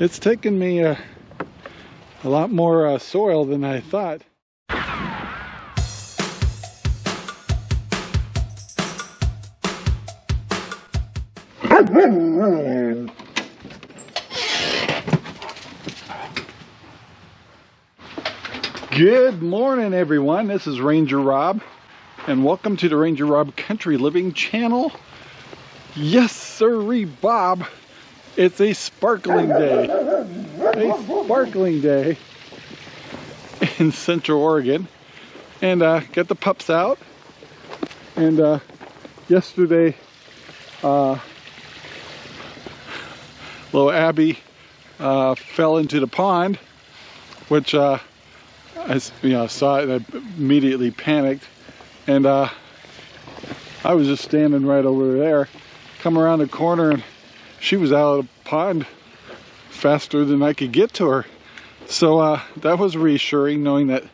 It's taken me a lot more soil than I thought. Good morning, everyone. This is Ranger Rob, and welcome to the Ranger Rob Country Living channel. Yes, sirree, Bob. It's a sparkling day. A sparkling day in Central Oregon. And got the pups out. And yesterday, little Abby fell into the pond, which I saw it and I immediately panicked. And I was just standing right over there, come around the corner, and she was out of the pond faster than I could get to her. So that was reassuring, knowing that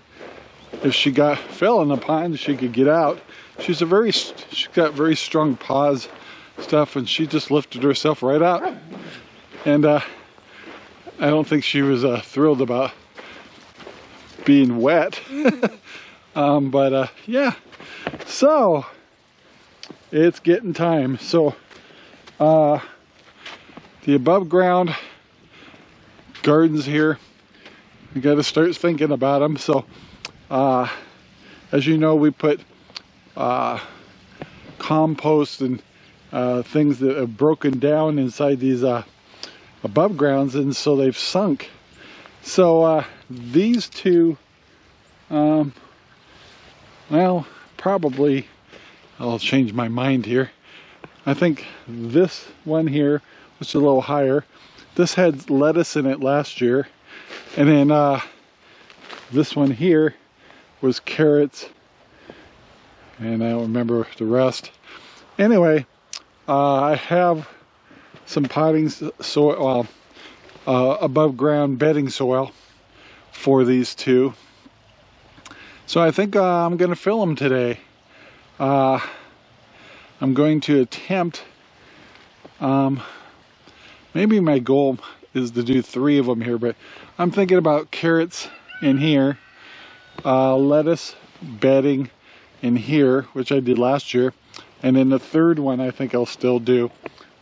if she fell in the pond, she could get out. She's got very strong paws stuff, and she just lifted herself right out. And I don't think she was thrilled about being wet. But yeah, so it's getting time. So the above ground gardens here, you got to start thinking about them. So as you know, we put compost and things that have broken down inside these above grounds, and so they've sunk. So these two, well, probably I'll change my mind here. I think this one here, which is a little higher, this had lettuce in it last year, and then this one here was carrots, and I don't remember the rest. Anyway, I have some potting soil, above ground bedding soil for these two. So I think I'm going to fill them today. I'm going to attempt, maybe my goal is to do 3 of them here, but I'm thinking about carrots in here, lettuce bedding in here, which I did last year, and then the third one I think I'll still do.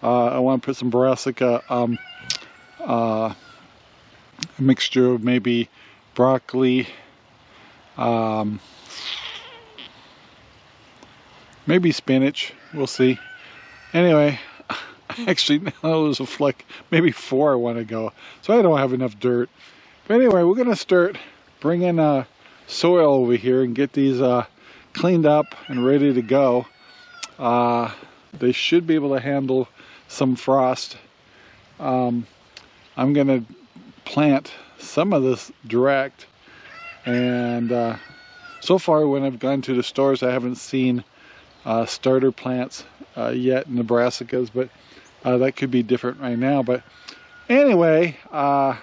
I want to put some brassica, a mixture of maybe broccoli, maybe spinach, we'll see. Anyway, actually now there's a fleck, maybe 4 I want to go, so I don't have enough dirt. But anyway, we're going to start bringing soil over here and get these cleaned up and ready to go. They should be able to handle some frost. I'm going to plant some of this direct, and so far when I've gone to the stores I haven't seen starter plants yet in the brassicas, but that could be different right now. But anyway, I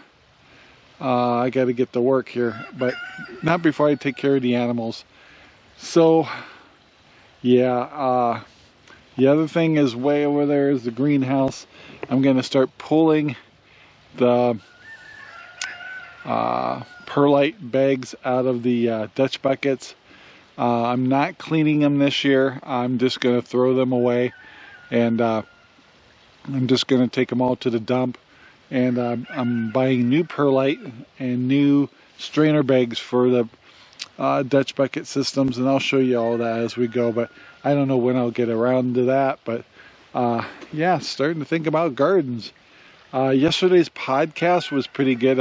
got to get to work here, but not before I take care of the animals. So yeah, the other thing is way over there is the greenhouse. I'm going to start pulling the perlite bags out of the Dutch buckets. I'm not cleaning them this year. I'm just going to throw them away, and I'm just going to take them all to the dump. And I'm buying new perlite and new strainer bags for the Dutch bucket systems, and I'll show you all that as we go. But I don't know when I'll get around to that. But yeah, starting to think about gardens. Yesterday's podcast was pretty good.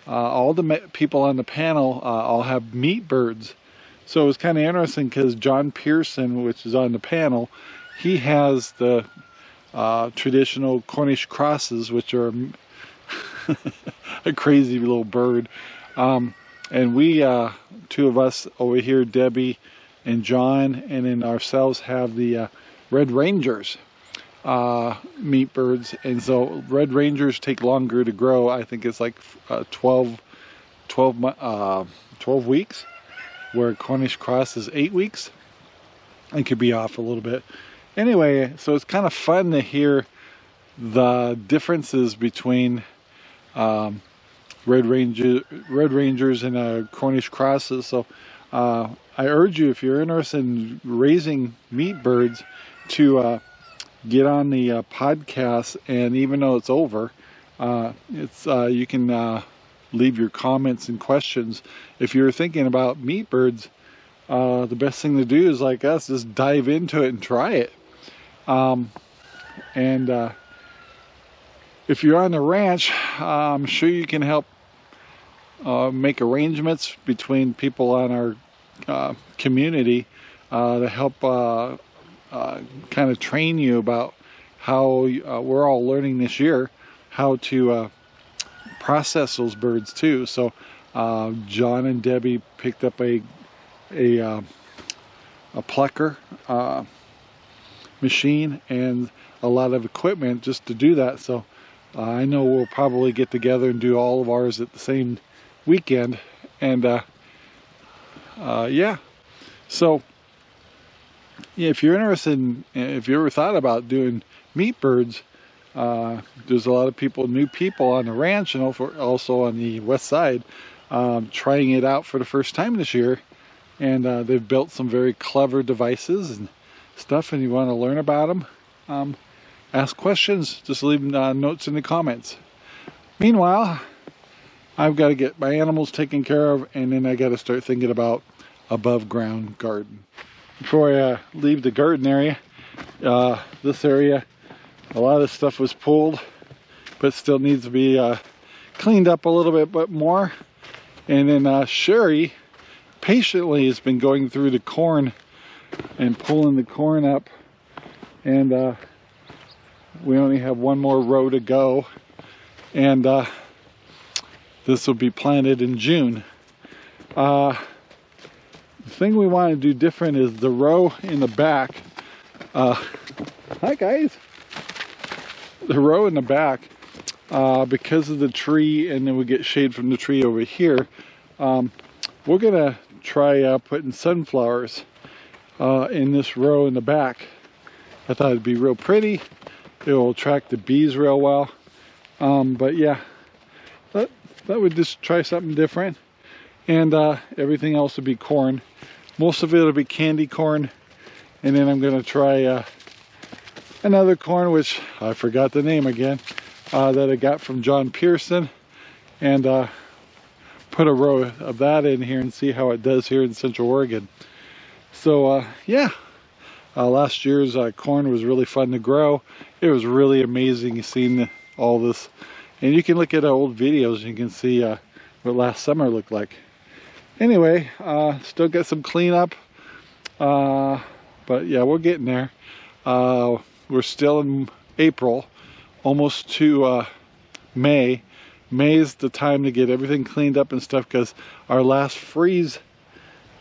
All the people on the panel all have meat birds. So it was kind of interesting because John Pearson, which is on the panel, he has the traditional Cornish crosses, which are a crazy little bird. And we, 2 of us over here, Debbie and John, and then ourselves, have the Red Rangers meat birds. And so Red Rangers take longer to grow. I think it's like 12 weeks, where Cornish cross is 8 weeks. I could be off a little bit. Anyway, so it's kind of fun to hear the differences between Red Rangers and Cornish crosses. So I urge you, if you're interested in raising meat birds, to get on the podcast. And even though it's over, you can leave your comments and questions. If you're thinking about meat birds, the best thing to do is, like us, just dive into it and try it. If you're on the ranch, I'm sure you can help make arrangements between people on our community to help kind of train you about how we're all learning this year how to process those birds too. So John and Debbie picked up a plucker machine and a lot of equipment just to do that. So I know we'll probably get together and do all of ours at the same weekend. And yeah, so if you're interested if you ever thought about doing meat birds, there's a lot of new people on the ranch and also on the west side trying it out for the first time this year. And they've built some very clever devices and stuff, and you want to learn about them, ask questions, just leave notes in the comments. Meanwhile, I've got to get my animals taken care of, and then I got to start thinking about above ground garden. Before I leave the garden area, this area, a lot of stuff was pulled, but still needs to be cleaned up a little bit more. And then Sherry patiently has been going through the corn and pulling the corn up, and we only have one more row to go, and this will be planted in June. The thing we want to do different is the row in the back. Hi guys. The row in the back, because of the tree, and then we get shade from the tree over here, we're gonna try putting sunflowers in this row in the back. I thought it'd be real pretty. It will attract the bees real well. But yeah, that would just try something different. And everything else would be corn. Most of it will be candy corn. And then I'm gonna try another corn, which I forgot the name again, that I got from John Pearson. And put a row of that in here and see how it does here in Central Oregon. So yeah, last year's corn was really fun to grow. It was really amazing seeing all this, and you can look at old videos and you can see what last summer looked like. Anyway, still got some cleanup, but yeah, we're getting there. We're still in April, almost to May. May is the time to get everything cleaned up and stuff, because our last freeze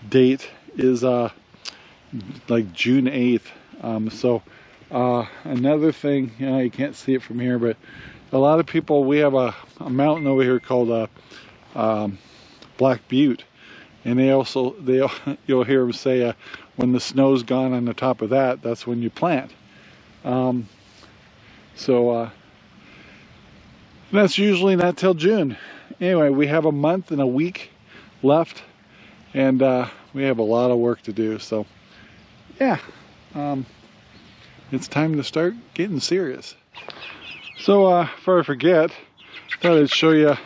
date is like June 8th. So another thing, you can't see it from here, but a lot of people, we have a mountain over here called Black Butte, and you'll hear them say when the snow's gone on the top of that, that's when you plant. That's usually not till June. Anyway, we have a month and a week left, and we have a lot of work to do. So yeah, it's time to start getting serious. So before I forget, I thought I'd show you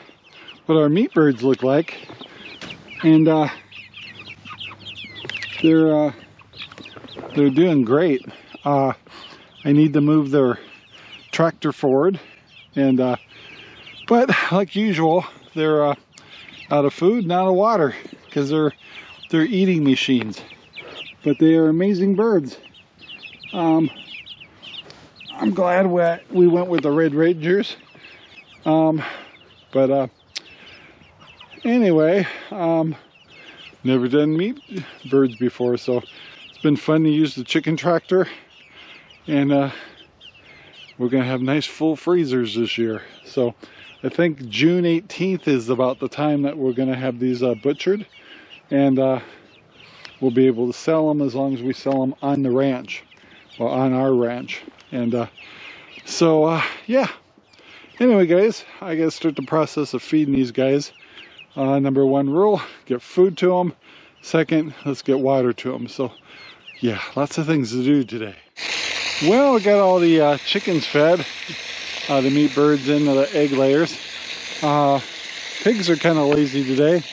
what our meat birds look like. And they're doing great. I need to move their tractor forward, and but like usual, they're out of food and out of water, because they're eating machines. But they are amazing birds. I'm glad we went with the Red Rangers. Anyway, never done meat birds before, so it's been fun to use the chicken tractor, and we're gonna have nice full freezers this year. So I think June 18th is about the time that we're gonna have these butchered, and we'll be able to sell them as long as we sell them on the ranch, or on our ranch. And so yeah, Anyway, guys, I gotta start the process of feeding these guys. Number one rule, get food to them. Second, let's get water to them. So yeah, lots of things to do today. Well, I got all the chickens fed, the meat birds and the egg layers. Pigs are kind of lazy today.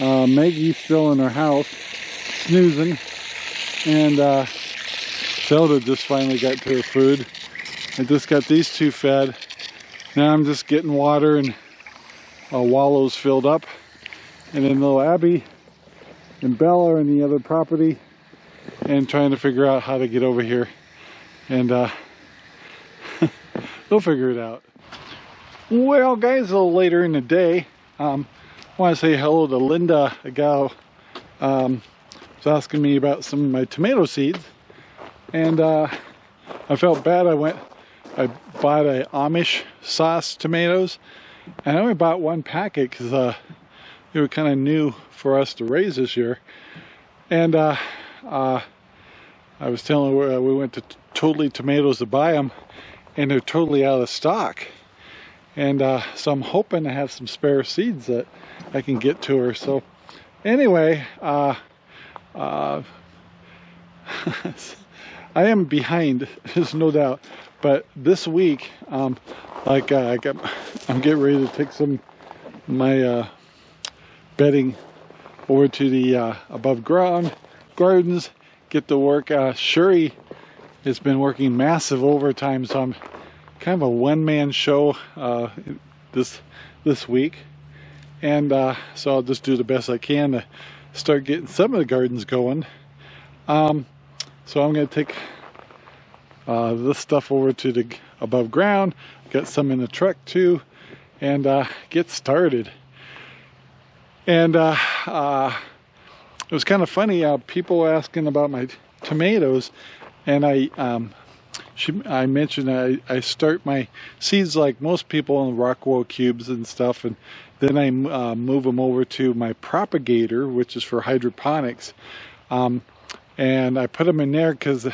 Maggie's still in her house, snoozing, and Zelda just finally got to her food. I just got these two fed. Now I'm just getting water and wallows filled up. And then little Abby and Bella are in the other property and trying to figure out how to get over here. And they'll figure it out. Well, guys, a little later in the day, I want to say hello to Linda, a gal was asking me about some of my tomato seeds. And I felt bad. I bought a Amish sauce tomatoes, and I only bought one packet because they were kind of new for us to raise this year. And I was telling her we went to Totally Tomatoes to buy them, and they're totally out of stock. And so I'm hoping to have some spare seeds that I can get to her. So anyway, I am behind, there's no doubt. But this week, I'm getting ready to take some of my bedding over to the above ground gardens, get to work. Shuri has been working massive overtime, so I'm kind of a one-man show this week. And so I'll just do the best I can to start getting some of the gardens going. So I'm going to take this stuff over to the above ground, got some in the truck too, and get started. And it was kind of funny, people asking about my tomatoes, and I mentioned I start my seeds like most people in Rockwell cubes and stuff, and then I move them over to my propagator, which is for hydroponics. And I put them in there because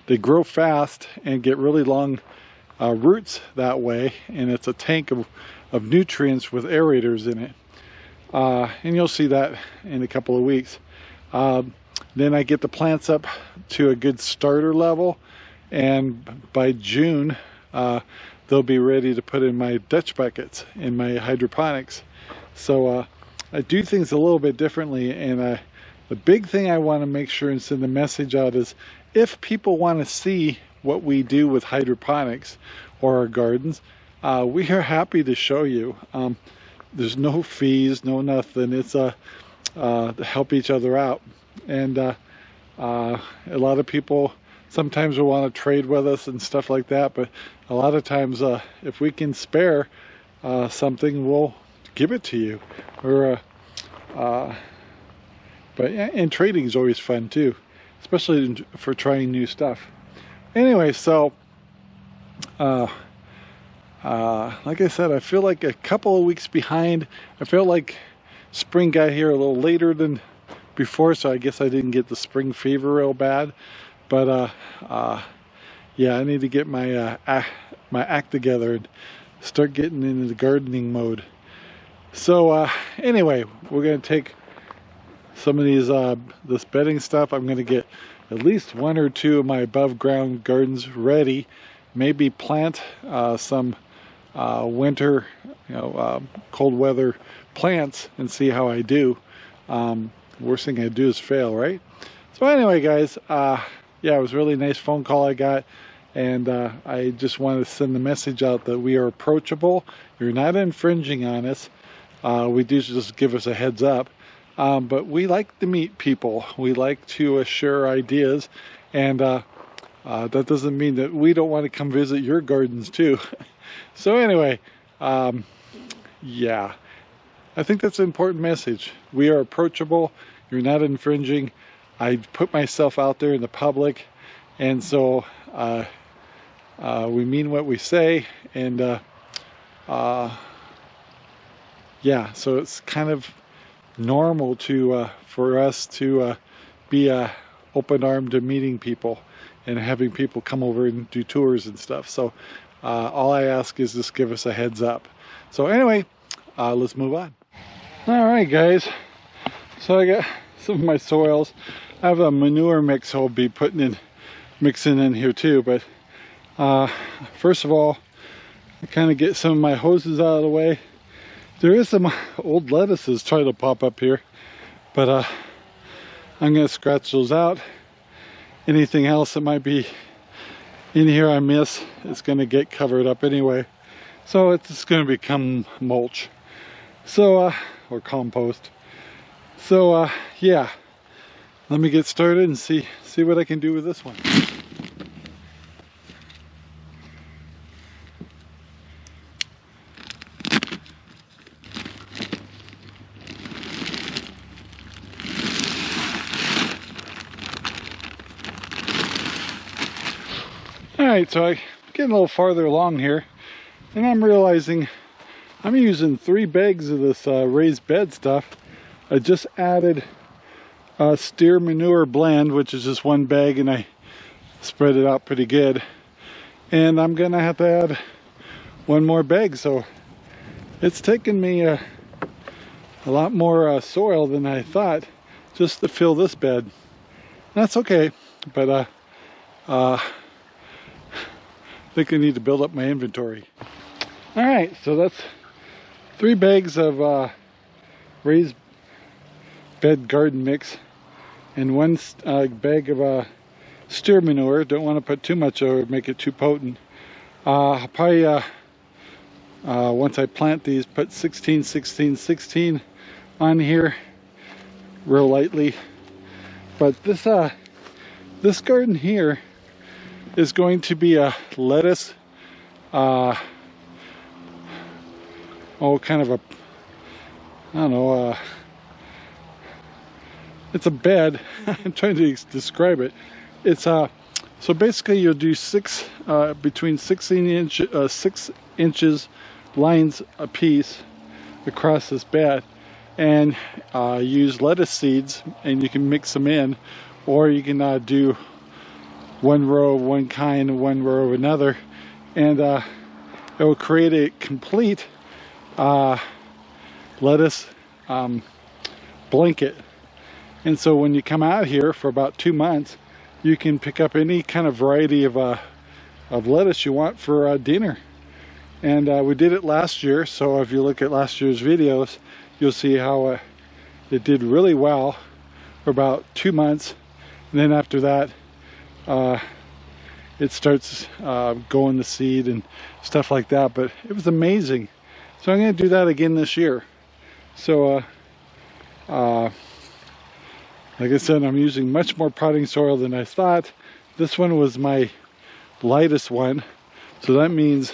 they grow fast and get really long roots that way, and it's a tank of nutrients with aerators in it. And you'll see that in a couple of weeks. Then I get the plants up to a good starter level, and by June they'll be ready to put in my Dutch buckets in my hydroponics. So I do things a little bit differently, and the big thing I want to make sure and send the message out is, if people want to see what we do with hydroponics or our gardens, we are happy to show you. There's no fees, no nothing. It's to help each other out. And a lot of people sometimes will want to trade with us and stuff like that, but a lot of times if we can spare something, we'll give it to you. Or and trading is always fun too, especially for trying new stuff. Anyway, so like I said, I feel like a couple of weeks behind. I feel like spring got here a little later than before, so I guess I didn't get the spring fever real bad. But yeah, I need to get my my act together and start getting into the gardening mode. So anyway, we're gonna take some of these this bedding stuff. I'm gonna get at least one or two of my above ground gardens ready. Maybe plant some winter, cold weather plants and see how I do. Worst thing I do is fail, right? So anyway, guys, yeah, it was a really nice phone call I got, and I just wanted to send the message out that we are approachable. You're not infringing on us. We do just give us a heads up. But we like to meet people. We like to share ideas, and that doesn't mean that we don't want to come visit your gardens too. So anyway, yeah, I think that's an important message. We are approachable. You're not infringing. I put myself out there in the public, and so we mean what we say, and yeah, so it's kind of normal to for us to be open-armed to meeting people and having people come over and do tours and stuff. So All I ask is just give us a heads up. So anyway, let's move on. All right, guys. So I got some of my soils. I have a manure mix I'll be mixing in here too. But first of all, I kind of get some of my hoses out of the way. There is some old lettuces trying to pop up here, but I'm going to scratch those out. Anything else that might be in here I miss, it's going to get covered up anyway. So it's just going to become mulch. So, or compost. So, yeah. Let me get started and see what I can do with this one. Alright, so I'm getting a little farther along here, and I'm realizing I'm using 3 bags of this raised bed stuff. I just added a steer manure blend, which is just 1 bag, and I spread it out pretty good. And I'm gonna have to add 1 more bag, so it's taken me a lot more soil than I thought just to fill this bed. That's okay, but I think I need to build up my inventory. Alright, so that's 3 bags of raised bed garden mix and 1 bag of steer manure. Don't want to put too much or make it too potent. I'll probably once I plant these, put 16, 16, 16 on here real lightly. But this garden here is going to be a lettuce, kind of a, I don't know, it's a bed. I'm trying to describe it. It's so basically you'll do between 6 inches lines a piece across this bed, and use lettuce seeds, and you can mix them in, or you can do 1 row of one kind and 1 row of another, and it will create a complete lettuce blanket. And so when you come out here for about 2 months, you can pick up any kind of variety of lettuce you want for dinner. And we did it last year, so if you look at last year's videos, you'll see how it did really well for about 2 months. And then after that, it starts going to seed and stuff like that. But it was amazing. So I'm going to do that again this year. So like I said, I'm using much more potting soil than I thought. This one was my lightest one, so that means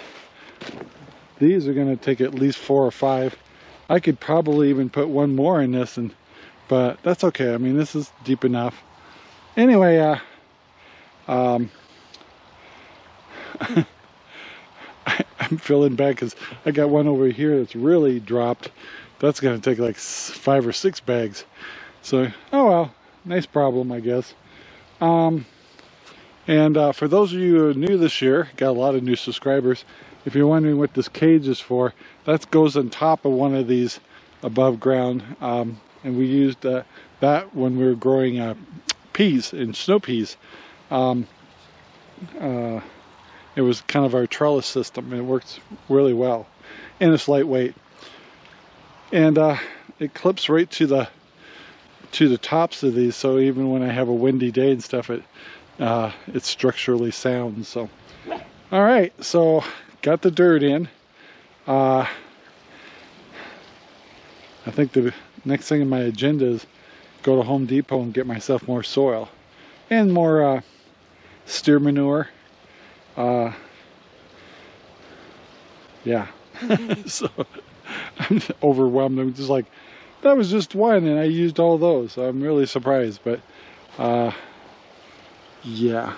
these are going to take at least 4 or 5. I could probably even put 1 more in this, but that's okay. I mean, this is deep enough. Anyway, I'm filling back because I got one over here that's really dropped. That's going to take like 5 or 6 bags. So, oh well, nice problem, I guess. And for those of you who are new this year, got a lot of new subscribers. If you're wondering what this cage is for, that goes on top of one of these above ground. And we used that when we were growing peas and snow peas. It was kind of our trellis system, and it works really well. And it's lightweight. And it clips right to the tops of these, so even when I have a windy day and stuff, it's structurally sound. So all right, so got the dirt in. I think the next thing on my agenda is go to Home Depot and get myself more soil and more steer manure. Yeah. So I'm overwhelmed. I'm just like, that was just one, and I used all those. So I'm really surprised, but yeah.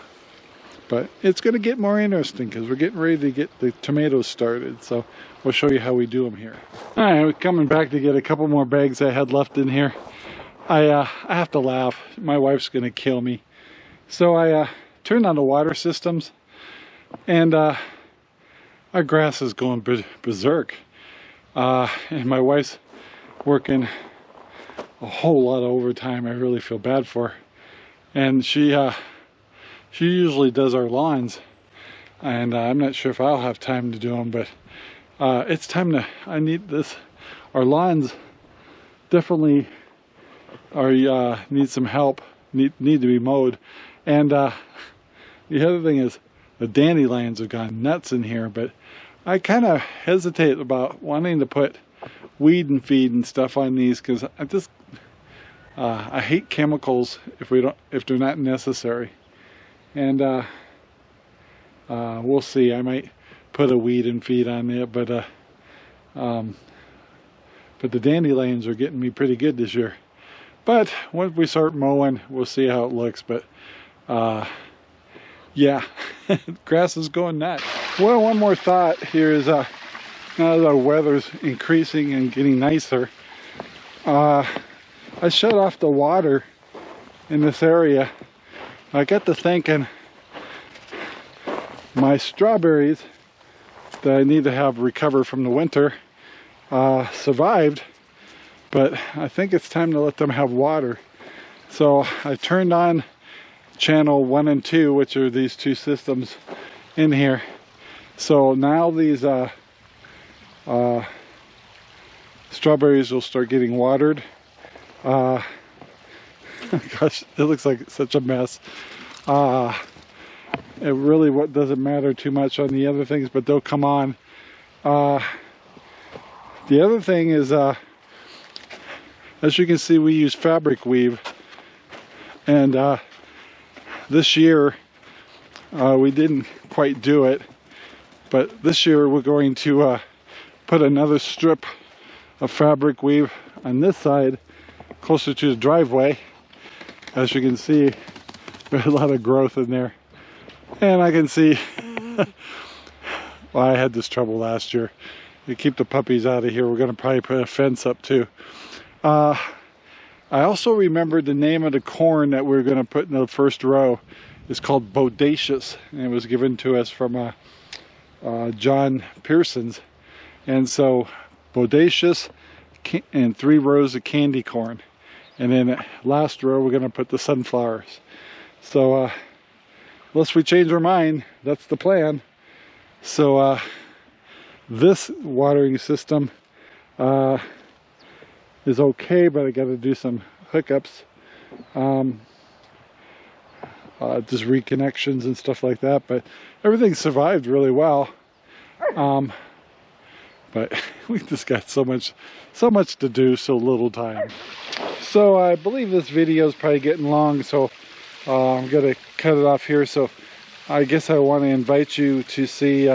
But it's going to get more interesting because we're getting ready to get the tomatoes started. So we'll show you how we do them here. All right, we're coming back to get a couple more bags I had left in here. I have to laugh. My wife's going to kill me. So I turned on the water systems, and our grass is going berserk. And my wife's working a whole lot of overtime. I really feel bad for her. And she usually does our lawns. And I'm not sure if I'll have time to do them, but it's time to, I need this. Our lawns definitely are need some help, need to be mowed. And the other thing is the dandelions have gone nuts in here, but I kind of hesitate about wanting to put weed and feed and stuff on these, because I hate chemicals if they're not necessary. And we'll see. I might put a weed and feed on it, but the dandelions are getting me pretty good this year. But once we start mowing, we'll see how it looks. But yeah, grass is going nuts. Well, one more thought here is now that the weather's increasing and getting nicer, I shut off the water in this area. I got to thinking, my strawberries that I need to have recover from the winter survived, but I think it's time to let them have water. So I turned on channel 1 and 2, which are these two systems in here. So now these strawberries will start getting watered. Gosh, it looks like such a mess. It really doesn't matter too much on the other things, but they'll come on. The other thing is, as you can see, we use fabric weave, and this year we didn't quite do it, but this year we're going to put another strip of fabric weave on this side closer to the driveway. As you can see, there's a lot of growth in there. And I can see, well, I had this trouble last year. To keep the puppies out of here, we're going to probably put a fence up too. I also remembered the name of the corn that we're going to put in the first row. It's called Bodacious, and it was given to us from John Pearson's. And so Bodacious and 3 rows of candy corn. And then last row we're going to put the sunflowers. So unless we change our mind, that's the plan. So this watering system is okay, but I got to do some hookups, just reconnections and stuff like that. But everything survived really well. But we just got so much to do, so little time. So I believe this video is probably getting long, so I'm gonna cut it off here. So I guess I want to invite you to see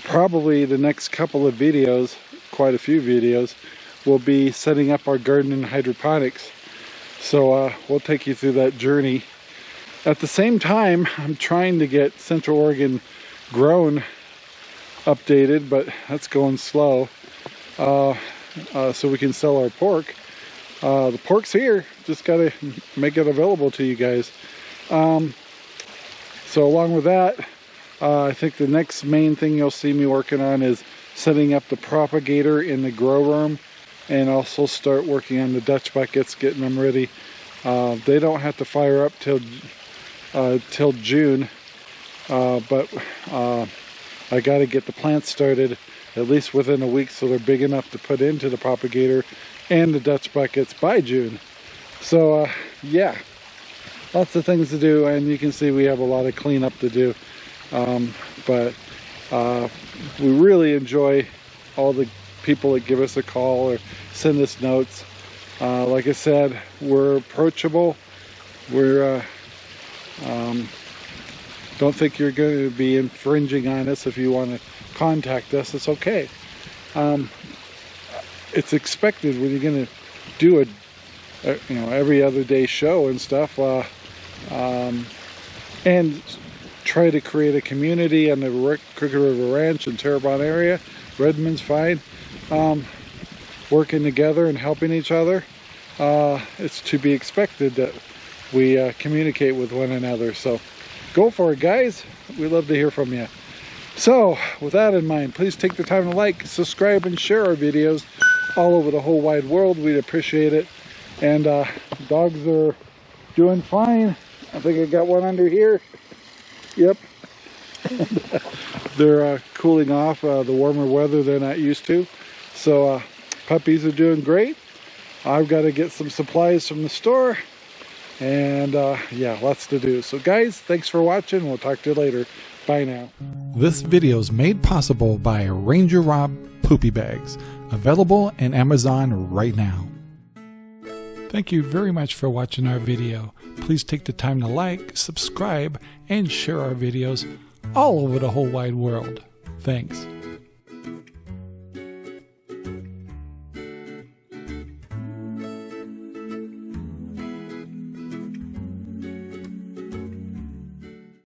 probably the next couple of videos, quite a few videos, will be setting up our garden in hydroponics. So we'll take you through that journey. At the same time, I'm trying to get Central Oregon grown updated, but that's going slow, so we can sell our pork. The pork's here, just got to make it available to you guys. So along with that, I think the next main thing you'll see me working on is setting up the propagator in the grow room, and also start working on the Dutch buckets, getting them ready. They don't have to fire up till June, but I got to get the plants started at least within a week, so they're big enough to put into the propagator and the Dutch buckets by June. So yeah, lots of things to do, and you can see we have a lot of cleanup to do. But we really enjoy all the people that give us a call or send us notes. Like I said, we're approachable. We're don't think you're going to be infringing on us. If you want to contact us, it's okay. It's expected when you're going to do a every other day show and stuff, and try to create a community on the Crooked River Ranch and Terrebonne area. Redmond's fine. Working together and helping each other. It's to be expected that we communicate with one another. So go for it, guys. We'd love to hear from you. So with that in mind, please take the time to like, subscribe, and share our videos all over the whole wide world. We'd appreciate it. And dogs are doing fine. I think I got one under here. Yep. They're cooling off the warmer weather they're not used to. So puppies are doing great. I've got to get some supplies from the store. And yeah, lots to do. So guys, thanks for watching. We'll talk to you later. Bye now. This video is made possible by RangerRob Poopy Bags, available in Amazon right now. Thank you very much for watching our video. Please take the time to like, subscribe, and share our videos all over the whole wide world. Thanks.